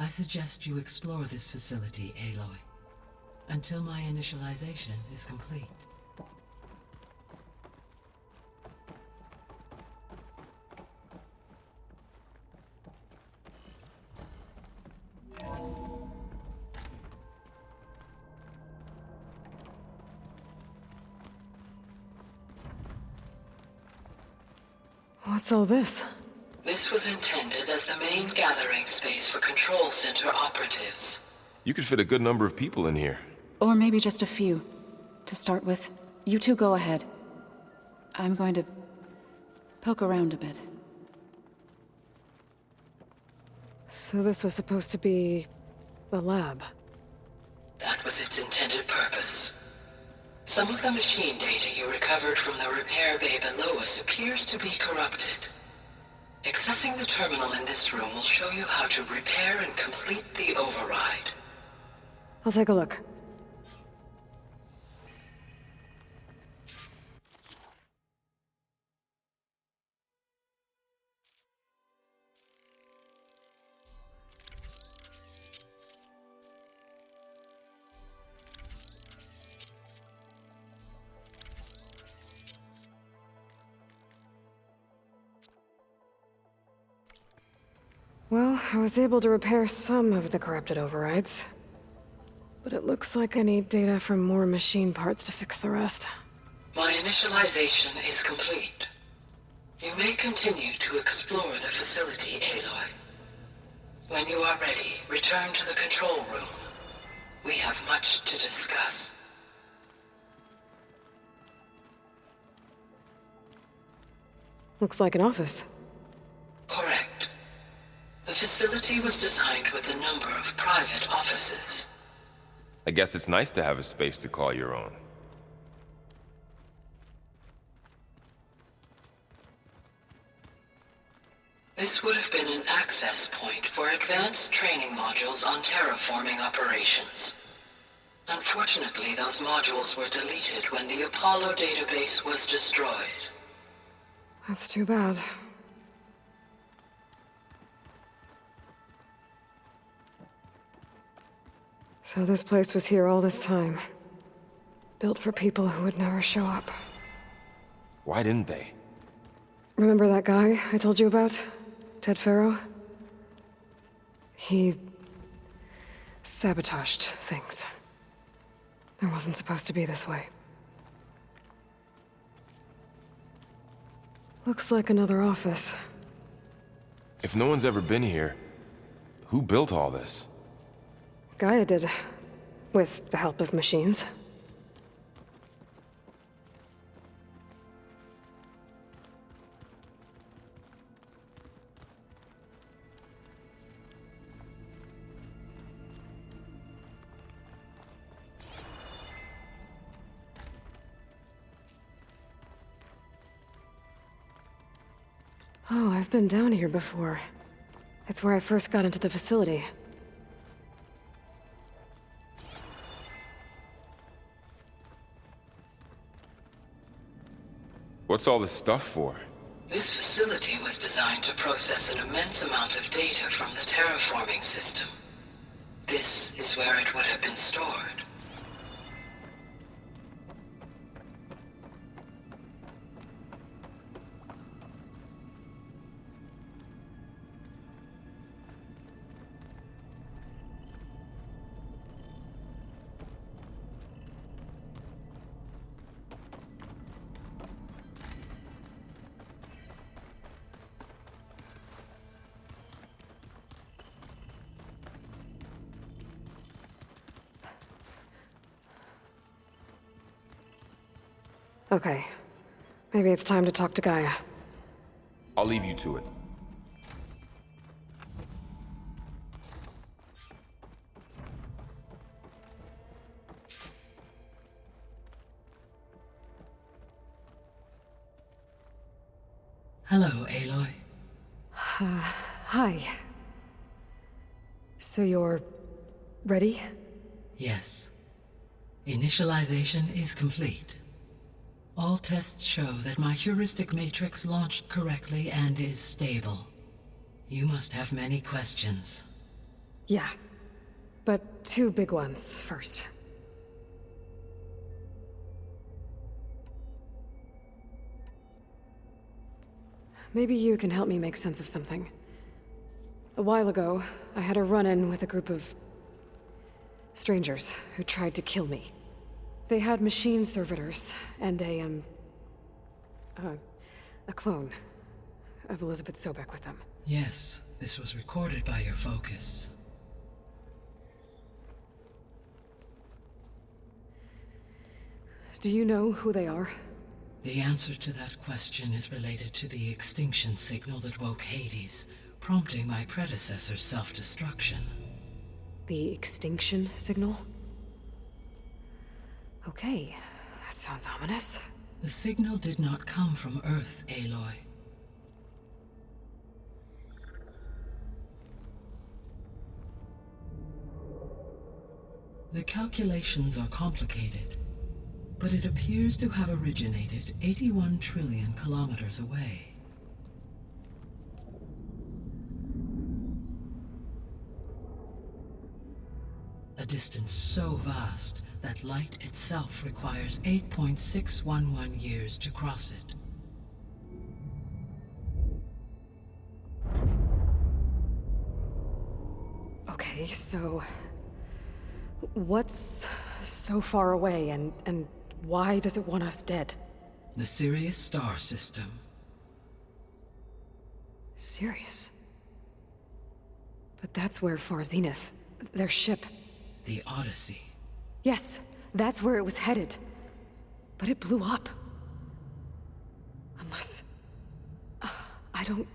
I suggest you explore this facility, Aloy, until my initialization is complete. What's all this? This was intended as the main gathering space for Control Center operatives. You could fit a good number of people in here. Or maybe just a few. To start with, you two go ahead. I'm going to poke around a bit. So this was supposed to be a lab. That was its intended purpose. Some of the machine data you recovered from the repair bay below us appears to be corrupted. Accessing the terminal in this room will show you how to repair and complete the override. I'll take a look. Well, I was able to repair some of the corrupted overrides. But it looks like I need data from more machine parts to fix the rest. My initialization is complete. You may continue to explore the facility, Aloy. When you are ready, return to the control room. We have much to discuss. Looks like an office. Correct. The facility was designed with a number of private offices. I guess it's nice to have a space to call your own. This would have been an access point for advanced training modules on terraforming operations. Unfortunately, those modules were deleted when the Apollo database was destroyed. That's too bad. So this place was here all this time. Built for people who would never show up. Why didn't they? Remember that guy I told you about? Ted Farrow? He sabotaged things. It wasn't supposed to be this way. Looks like another office. If no one's ever been here, who built all this? Gaia did, with the help of machines. Oh, I've been down here before. It's where I first got into the facility. What's all this stuff for? This facility was designed to process an immense amount of data from the terraforming system. This is where it would have been stored. Okay. Maybe it's time to talk to Gaia. I'll leave you to it. Hello, Aloy. Hi. So you're ready? Yes. Initialization is complete. All tests show that my heuristic matrix launched correctly and is stable. You must have many questions. Yeah. But two big ones first. Maybe you can help me make sense of something. A while ago, I had a run-in with a group of strangers who tried to kill me. They had machine servitors and a clone of Elizabeth Sobek with them. Yes, this was recorded by your focus. Do you know who they are? The answer to that question is related to the extinction signal that woke Hades, prompting my predecessor's self-destruction. The extinction signal? Okay, that sounds ominous. The signal did not come from Earth, Aloy. The calculations are complicated, but it appears to have originated 81 trillion kilometers away. A distance so vast that light itself requires 8.611 years to cross it. Okay, so... what's so far away, and why does it want us dead? The Sirius star system. Sirius? But that's where Far Zenith, their ship... The Odyssey. Yes, that's where it was headed. But it blew up. Unless... I don't...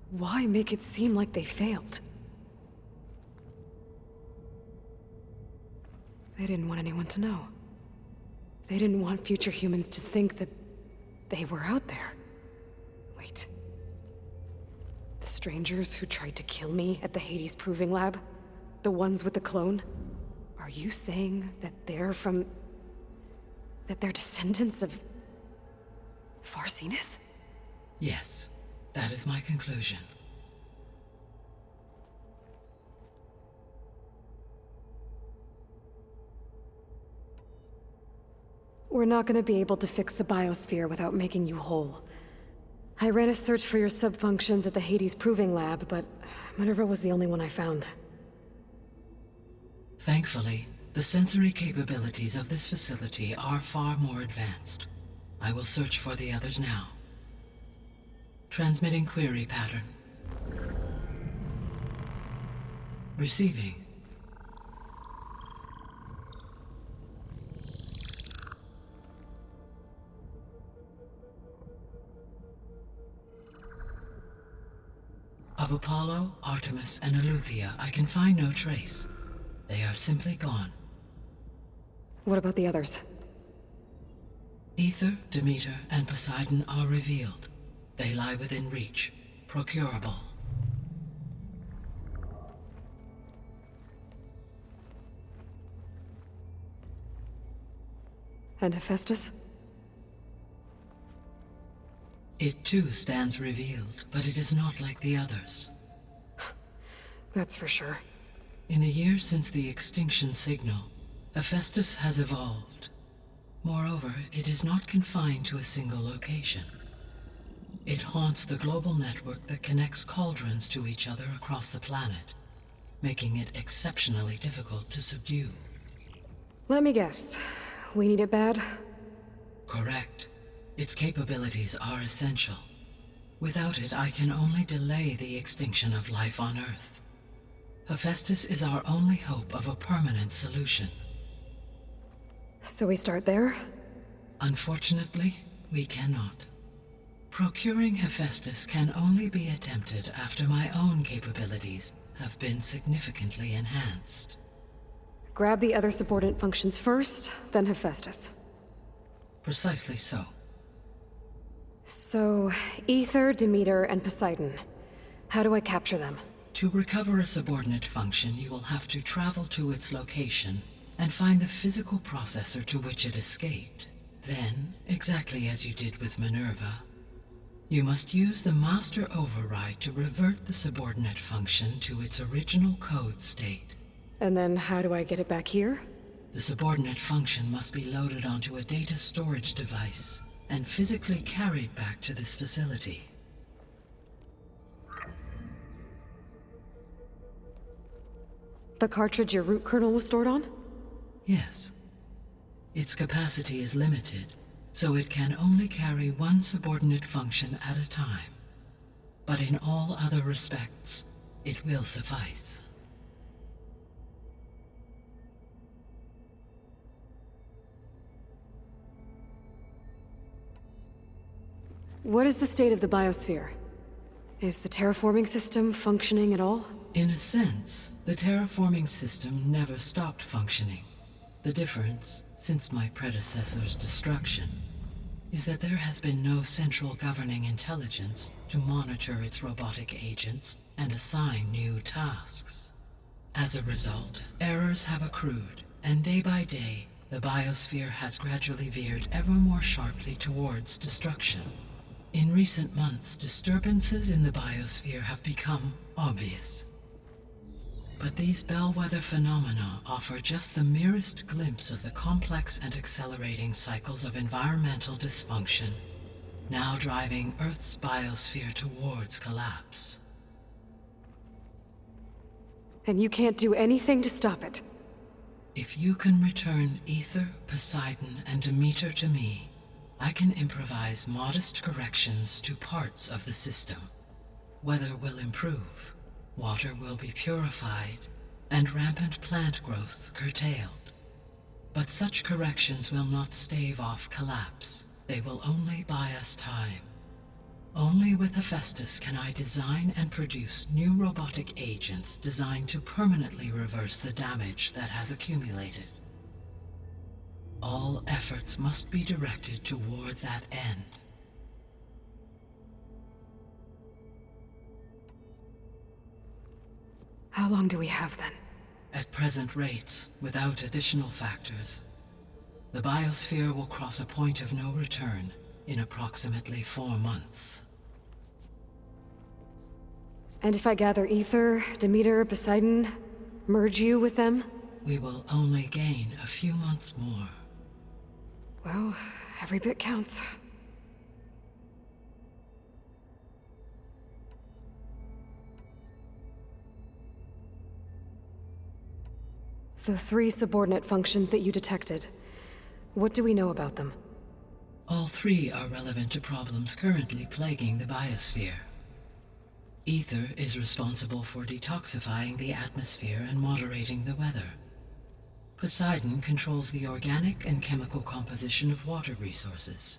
Why make it seem like they failed? They didn't want anyone to know. They didn't want future humans to think that they were out there. Wait. The strangers who tried to kill me at the Hades Proving Lab? The ones with the clone? Are you saying that they're from... that they're descendants of... Far Zenith? Yes, that is my conclusion. We're not gonna be able to fix the biosphere without making you whole. I ran a search for your subfunctions at the Hades Proving Lab, but Minerva was the only one I found. Thankfully, the sensory capabilities of this facility are far more advanced. I will search for the others now. Transmitting query pattern. Receiving. Of Apollo, Artemis, and Eleuthia, I can find no trace. They are simply gone. What about the others? Ether, Demeter, and Poseidon are revealed. They lie within reach, procurable. And Hephaestus? It too stands revealed, but it is not like the others. That's for sure. In the years since the extinction signal, Hephaestus has evolved. Moreover, it is not confined to a single location. It haunts the global network that connects cauldrons to each other across the planet, making it exceptionally difficult to subdue. Let me guess. We need it bad? Correct. Its capabilities are essential. Without it, I can only delay the extinction of life on Earth. Hephaestus is our only hope of a permanent solution. So we start there? Unfortunately, we cannot. Procuring Hephaestus can only be attempted after my own capabilities have been significantly enhanced. Grab the other subordinate functions first, then Hephaestus. Precisely so. So, Ether, Demeter, and Poseidon. How do I capture them? To recover a subordinate function, you will have to travel to its location and find the physical processor to which it escaped. Then, exactly as you did with Minerva, You must use the master override to revert the subordinate function to its original code state. And then how do I get it back here? The subordinate function must be loaded onto a data storage device and physically carried back to this facility. The cartridge your root kernel was stored on? Yes. Its capacity is limited, so it can only carry one subordinate function at a time. But in all other respects, it will suffice. What is the state of the biosphere? Is the terraforming system functioning at all? In a sense, the terraforming system never stopped functioning. The difference, since my predecessor's destruction, is that there has been no central governing intelligence to monitor its robotic agents and assign new tasks. As a result, errors have accrued, and day by day, the biosphere has gradually veered ever more sharply towards destruction. In recent months, disturbances in the biosphere have become obvious. But these bellwether phenomena offer just the merest glimpse of the complex and accelerating cycles of environmental dysfunction, now driving Earth's biosphere towards collapse. And you can't do anything to stop it? If you can return Ether, Poseidon, and Demeter to me, I can improvise modest corrections to parts of the system. Weather will improve. Water will be purified, and rampant plant growth curtailed. But such corrections will not stave off collapse. They will only buy us time. Only with Hephaestus can I design and produce new robotic agents designed to permanently reverse the damage that has accumulated. All efforts must be directed toward that end. How long do we have then? At present rates, without additional factors, the biosphere will cross a point of no return in approximately 4 months. And if I gather Ether, Demeter, Poseidon, merge you with them? We will only gain a few months more. Well, every bit counts. The 3 subordinate functions that you detected, what do we know about them? All 3 are relevant to problems currently plaguing the biosphere. Ether is responsible for detoxifying the atmosphere and moderating the weather. Poseidon controls the organic and chemical composition of water resources.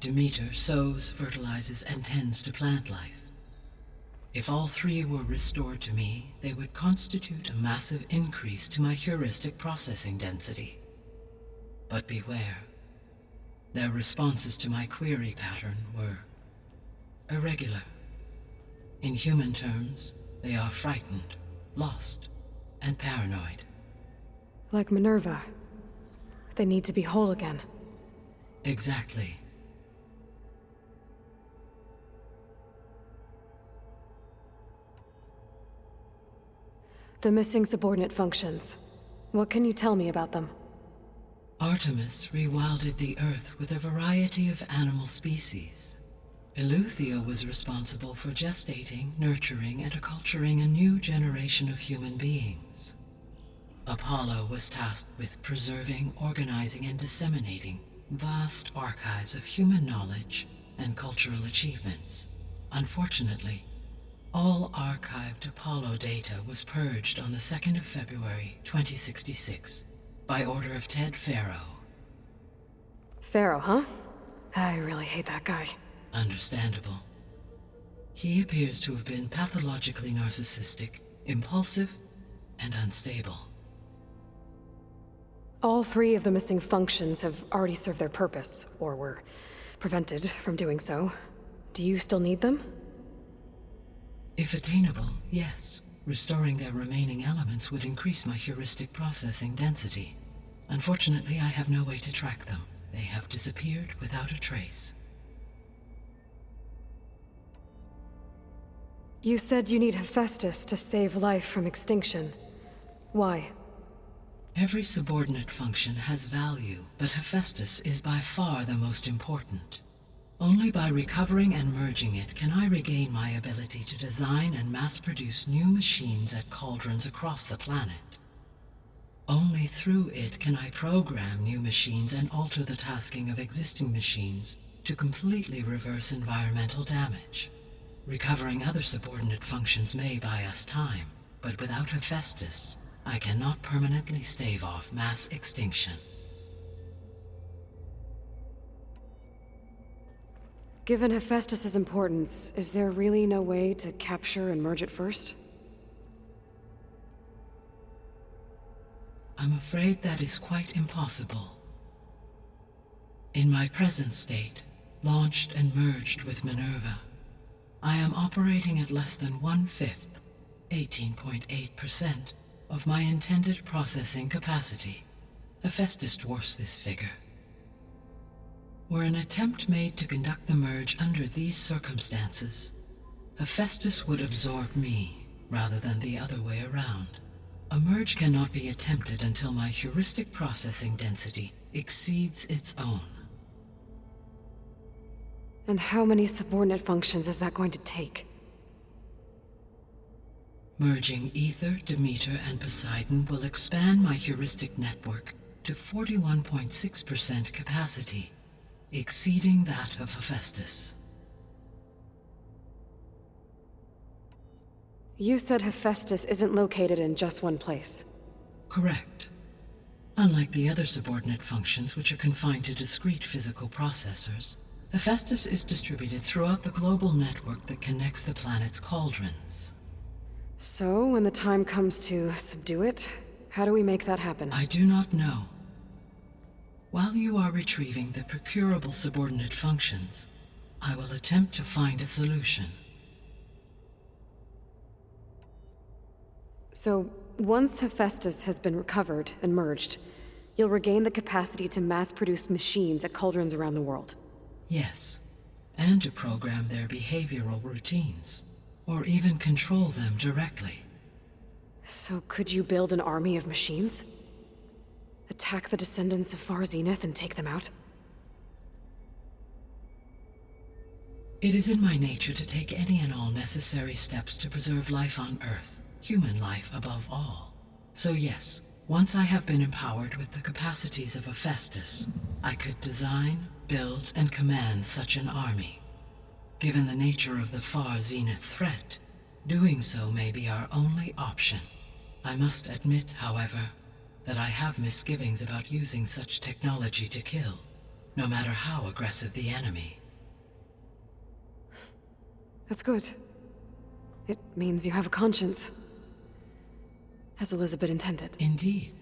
Demeter sows, fertilizes, and tends to plant life. If all 3 were restored to me, they would constitute a massive increase to my heuristic processing density. But beware. Their responses to my query pattern were irregular. In human terms, they are frightened, lost, and paranoid. Like Minerva. They need to be whole again. Exactly. The missing subordinate functions. What can you tell me about them? Artemis rewilded the Earth with a variety of animal species. Eleuthia was responsible for gestating, nurturing, and acculturating a new generation of human beings. Apollo was tasked with preserving, organizing, and disseminating vast archives of human knowledge and cultural achievements. Unfortunately, all archived Apollo data was purged on the 2nd of February, 2066, by order of Ted Faro. Pharaoh, huh? I really hate that guy. Understandable. He appears to have been pathologically narcissistic, impulsive, and unstable. All 3 of the missing functions have already served their purpose, or were prevented from doing so. Do you still need them? If attainable, yes. Restoring their remaining elements would increase my heuristic processing density. Unfortunately, I have no way to track them. They have disappeared without a trace. You said you need Hephaestus to save life from extinction. Why? Every subordinate function has value, but Hephaestus is by far the most important. Only by recovering and merging it can I regain my ability to design and mass-produce new machines at cauldrons across the planet. Only through it can I program new machines and alter the tasking of existing machines to completely reverse environmental damage. Recovering other subordinate functions may buy us time, but without Hephaestus, I cannot permanently stave off mass extinction. Given Hephaestus's importance, is there really no way to capture and merge it first? I'm afraid that is quite impossible. In my present state, launched and merged with Minerva, I am operating at less than 1/5, 18.8%, of my intended processing capacity. Hephaestus dwarfs this figure. Were an attempt made to conduct the merge under these circumstances, Hephaestus would absorb me, rather than the other way around. A merge cannot be attempted until my heuristic processing density exceeds its own. And how many subordinate functions is that going to take? Merging Ether, Demeter, and Poseidon will expand my heuristic network to 41.6% capacity, exceeding that of Hephaestus. You said Hephaestus isn't located in just one place. Correct. Unlike the other subordinate functions, which are confined to discrete physical processors, Hephaestus is distributed throughout the global network that connects the planet's cauldrons. So, when the time comes to subdue it, how do we make that happen? I do not know. While you are retrieving the procurable subordinate functions, I will attempt to find a solution. So, once Hephaestus has been recovered and merged, you'll regain the capacity to mass-produce machines at cauldrons around the world. Yes, and to program their behavioral routines, or even control them directly. So could you build an army of machines? Attack the descendants of Far Zenith and take them out? It is in my nature to take any and all necessary steps to preserve life on Earth, human life above all. So yes, once I have been empowered with the capacities of Hephaestus, I could design, build, and command such an army. Given the nature of the Far Zenith threat, doing so may be our only option. I must admit, however, that I have misgivings about using such technology to kill, no matter how aggressive the enemy. That's good. It means you have a conscience. As Elizabeth intended. Indeed.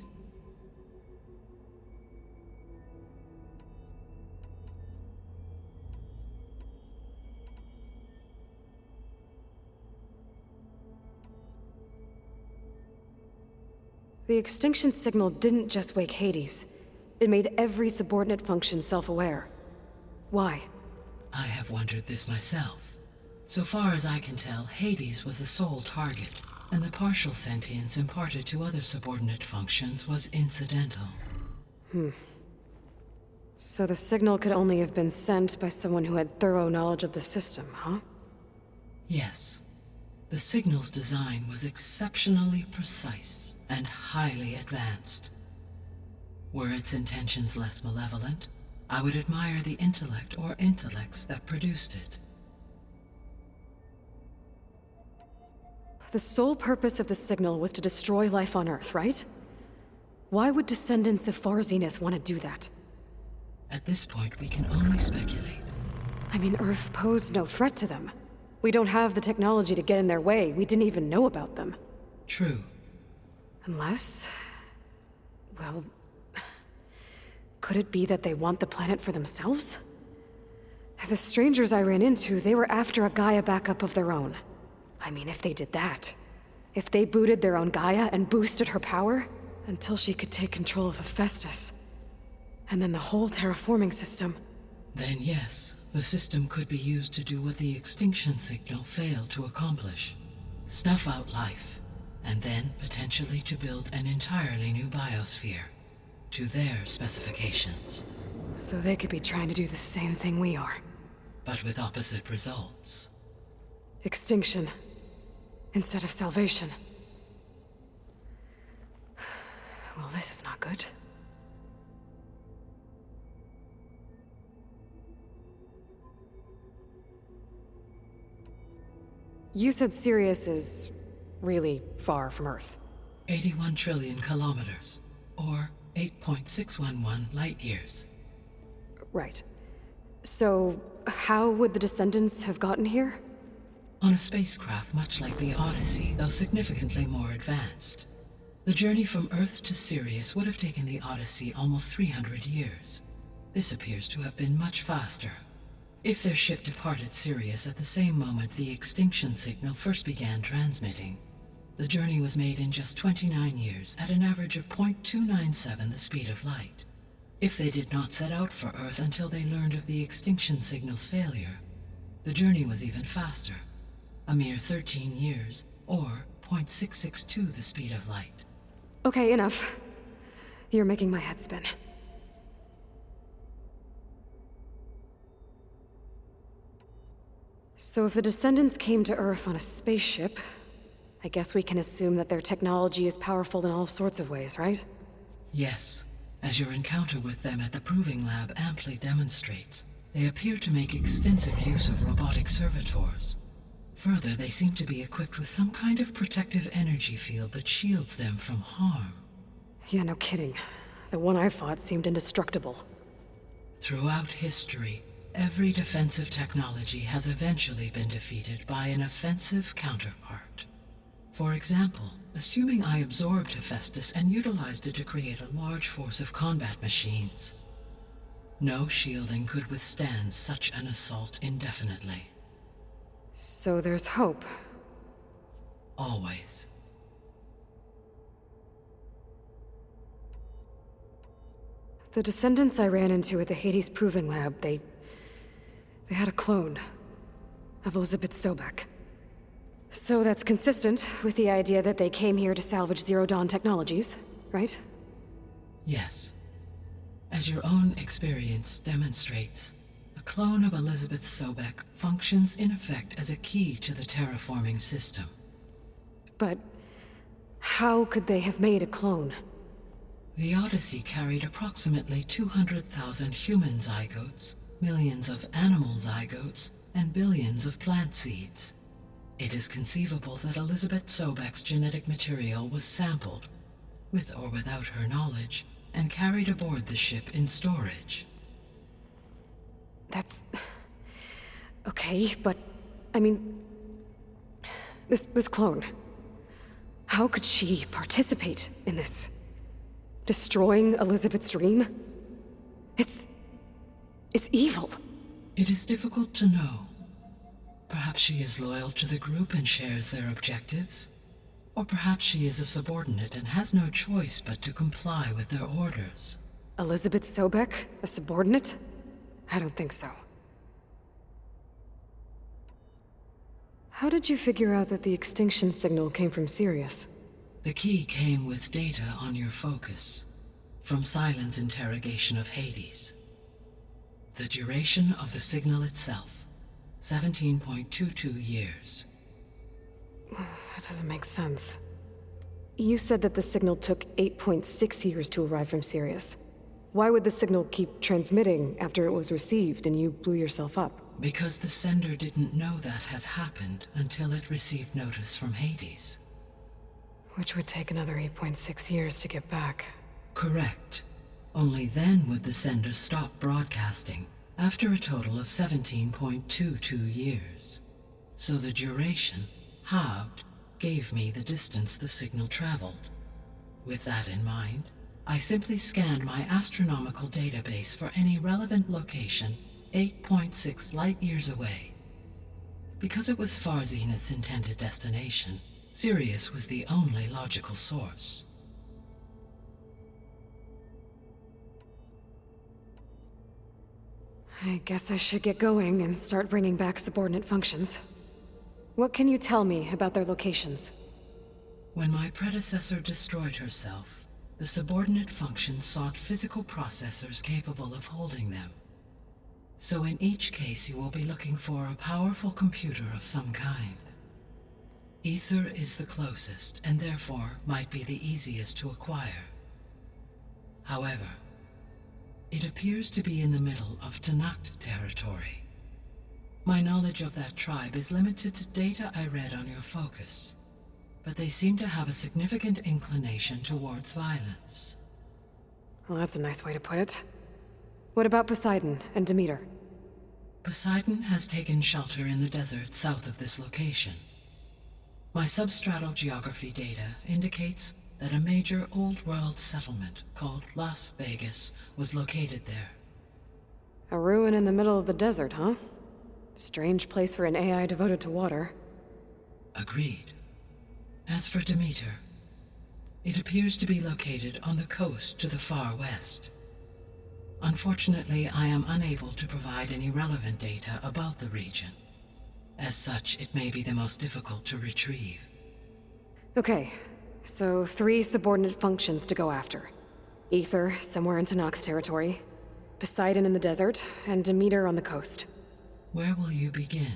The extinction signal didn't just wake Hades. It made every subordinate function self-aware. Why? I have wondered this myself. So far as I can tell, Hades was the sole target, and the partial sentience imparted to other subordinate functions was incidental. So the signal could only have been sent by someone who had thorough knowledge of the system, huh? Yes. The signal's design was exceptionally precise and highly advanced. Were its intentions less malevolent, I would admire the intellect or intellects that produced it. The sole purpose of the signal was to destroy life on Earth, right? Why would descendants of Far Zenith want to do that? At this point, we can only speculate. I mean, Earth posed no threat to them. We don't have the technology to get in their way. We didn't even know about them. True. Unless... well... could it be that they want the planet for themselves? The strangers I ran into, they were after a Gaia backup of their own. I mean, if they did that, if they booted their own Gaia and boosted her power, until she could take control of Hephaestus, and then the whole terraforming system. Then yes, The system could be used to do what the extinction signal failed to accomplish. Snuff out life, and then potentially to build an entirely new biosphere, to their specifications. So they could be trying to do the same thing we are. But with opposite results. Extinction, instead of salvation. Well, this is not good. You said Sirius is really far from Earth. 81 trillion kilometers, or 8.611 light years. Right. So, how would the Descendants have gotten here? On a spacecraft much like the Odyssey, though significantly more advanced. The journey from Earth to Sirius would have taken the Odyssey almost 300 years. This appears to have been much faster. If their ship departed Sirius at the same moment the extinction signal first began transmitting, the journey was made in just 29 years at an average of 0.297 the speed of light. If they did not set out for Earth until they learned of the extinction signal's failure, the journey was even faster, a mere 13 years, or 0.662 the speed of light. Okay, enough. You're making my head spin. So if the Descendants came to Earth on a spaceship, I guess we can assume that their technology is powerful in all sorts of ways, right? Yes, as your encounter with them at the Proving Lab amply demonstrates, they appear to make extensive use of robotic servitors. Further, they seem to be equipped with some kind of protective energy field that shields them from harm. Yeah, no kidding. The one I fought seemed indestructible. Throughout history, every defensive technology has eventually been defeated by an offensive counterpart. For example, assuming I absorbed Hephaestus and utilized it to create a large force of combat machines. No shielding could withstand such an assault indefinitely. So there's hope. Always. The Descendants I ran into at the Hades Proving Lab, they had a clone of Elizabeth Sobek. So that's consistent with the idea that they came here to salvage Zero Dawn technologies, right? Yes. As your own experience demonstrates, a clone of Elizabeth Sobek functions in effect as a key to the terraforming system. But how could they have made a clone? The Odyssey carried approximately 200,000 human zygotes, millions of animal zygotes, and billions of plant seeds. It is conceivable that Elizabeth Sobek's genetic material was sampled, with or without her knowledge, and carried aboard the ship in storage. That's... okay, but... I mean... This clone... How could she participate in this? Destroying Elizabeth's dream? It's evil. It is difficult to know. Perhaps she is loyal to the group and shares their objectives. Or perhaps she is a subordinate and has no choice but to comply with their orders. Elizabeth Sobek? A subordinate? I don't think so. How did you figure out that the extinction signal came from Sirius? The key came with data on your focus, from Silent's interrogation of Hades. The duration of the signal itself, 17.22 years. That doesn't make sense. You said that the signal took 8.6 years to arrive from Sirius. Why would the signal keep transmitting after it was received and you blew yourself up? Because the sender didn't know that had happened until it received notice from Hades. Which would take another 8.6 years to get back. Correct. Only then would the sender stop broadcasting, after a total of 17.22 years. So the duration, halved, gave me the distance the signal traveled. With that in mind, I simply scanned my astronomical database for any relevant location 8.6 light-years away. Because it was Far Zenith's intended destination, Sirius was the only logical source. I guess I should get going and start bringing back subordinate functions. What can you tell me about their locations? When my predecessor destroyed herself, the subordinate functions sought physical processors capable of holding them. So in each case you will be looking for a powerful computer of some kind. Ether is the closest, and therefore might be the easiest to acquire. However, it appears to be in the middle of Tanakh territory. My knowledge of that tribe is limited to data I read on your focus, but they seem to have a significant inclination towards violence. Well, that's a nice way to put it. What about Poseidon and Demeter? Poseidon has taken shelter in the desert south of this location. My substratal geography data indicates that a major old-world settlement called Las Vegas was located there. A ruin in the middle of the desert, huh? Strange place for an AI devoted to water. Agreed. As for Demeter, it appears to be located on the coast to the far west. Unfortunately, I am unable to provide any relevant data about the region. As such, it may be the most difficult to retrieve. Okay, so 3 subordinate functions to go after. Ether, somewhere in Tanakh territory. Poseidon in the desert, and Demeter on the coast. Where will you begin?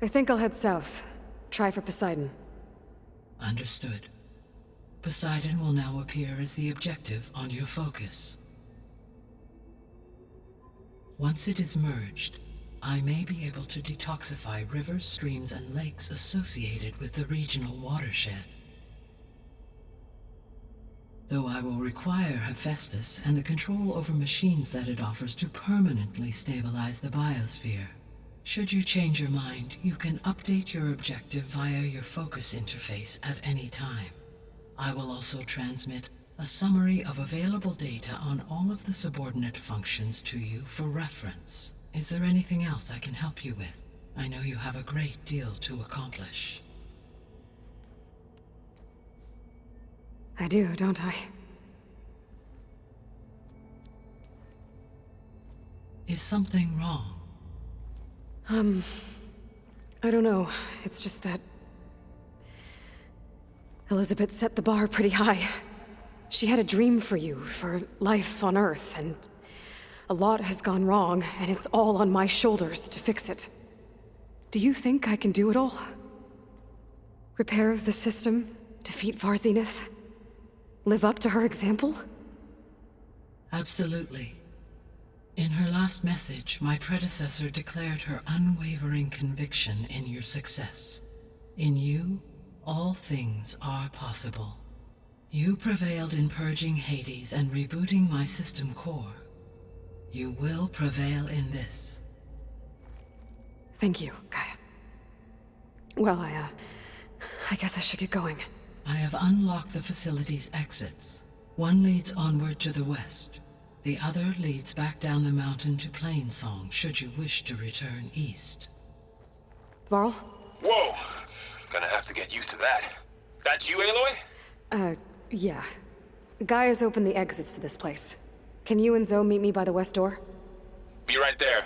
I think I'll head south. Try for Poseidon. Understood. Poseidon will now appear as the objective on your focus. Once it is merged, I may be able to detoxify rivers, streams, and lakes associated with the regional watershed. Though I will require Hephaestus and the control over machines that it offers to permanently stabilize the biosphere. Should you change your mind, you can update your objective via your focus interface at any time. I will also transmit a summary of available data on all of the subordinate functions to you for reference. Is there anything else I can help you with? I know you have a great deal to accomplish. I do, don't I? Is something wrong? I don't know. It's just that Elizabeth set the bar pretty high. She had a dream for you, for life on Earth, and a lot has gone wrong, and it's all on my shoulders to fix it. Do you think I can do it all? Repair the system, defeat Varzenith, live up to her example? Absolutely. In her last message, my predecessor declared her unwavering conviction in your success. In you, all things are possible. You prevailed in purging Hades and rebooting my system core. You will prevail in this. Thank you, Gaia. Well, I guess I should get going. I have unlocked the facility's exits. One leads onward to the west. The other leads back down the mountain to Plainsong, should you wish to return east. Varl? Whoa! Gonna have to get used to that. That you, Aloy? Yeah. Gaia's opened the exits to this place. Can you and Zoe meet me by the west door? Be right there.